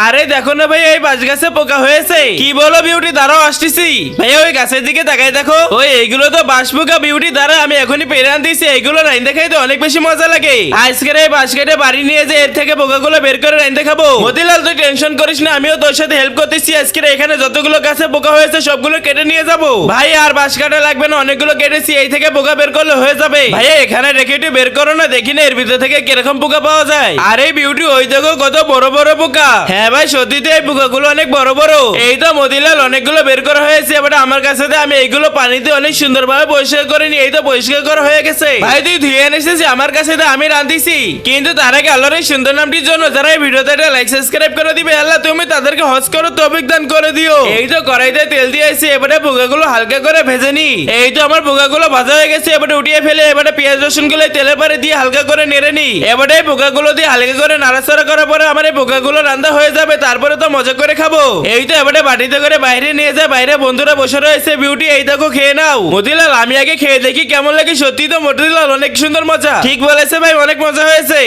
আরে দেখো না ভাই, এই বাঁশ গাছে পোকা হয়েছে। কি বলো বিউটি, দাঁড়াও আসতেছি। ভাইয়া ওই গাছের দিকে তাকাই দেখো, ওই এইগুলো তো বাঁশ পোকা। বিউটি দাঁড়া, আমি এখনই পেরে আনতেছি। এইগুলো রাইন্দে খাইতে অনেক বেশি মজা লাগে। আজকের এই বাঁশ কেটে বাড়ি নিয়ে যে এর থেকে পোকাগুলো বের করে রাইন্দে খাবো। মতিলাল তুই টেনশন করিস না, আমিও তোর সাথে হেল্প করতেছি। আজকের এখানে যতগুলো গাছে পোকা হয়েছে সবগুলো কেটে নিয়ে যাবো। ভাই আর বাঁশ কাটা লাগবে না, অনেকগুলো কেটেছি। এই থেকে পোকা বের করলে হয়ে যাবে। ভাইয়া এখানে রেখে একটু বের করো না, দেখি না এর ভিতর থেকে কিরকম পোকা পাওয়া যায়। আরে বিউটি ওই দেখো কত বড় বড় পোকা। হ্যাঁ ভাই সত্যি তো এই পোকাগুলো অনেক বড় বড়। এই তো মতিলাল অনেকগুলো বের করা হয়েছে। এবার আমার কাছে আমি এইগুলো পানিতে অনেক সুন্দরভাবে পরিষ্কার করে নি। এই তো পরিষ্কার করা হয়ে গেছে। ভাই তুই ধুয়ে এনেছিস আমার কাছে, আমি রাঁধতেছি। কিন্তু তার আগে আল্লাহর এই সুন্দর নামটির জন্য যারা এই ভিডিওতে একটা লাইক সাবস্ক্রাইব করে দিবে, আল্লাহ তুমি তাদেরকে হজ করো তৌফিক দান করে দিও। এই তো কড়াইতে তেল দিয়েছি, এবারে পোকাগুলো হালকা করে ভেজে নি। এই তো আমার পোকাগুলো ভাজা হয়ে গেছে, এবারে উঠিয়ে ফেলে এবারে পেঁয়াজ রসুন গুলো তেলের পরে দিয়ে হালকা করে নেড়ে নি। এবারে এই পোকাগুলো দিয়ে হালকা করে নাড়াচাড়া করার পরে আমার এই পোকাগুলো রান্না হয়ে যাবে। তারপরে তো মজা করে খাবো। এই তো এবারে বাটিতে করে বাইরে নিয়ে যায়। বাইরে বন্ধুরা বসে রয়েছে। বিউটি এই দেখো খেয়ে নাও। মতিলাল আমি আগে খেয়ে দেখি কেমন লাগে। সত্যি তো মতিলাল অনেক সুন্দর মজা। ঠিক বলেছে ভাই, অনেক মজা হয়েছে।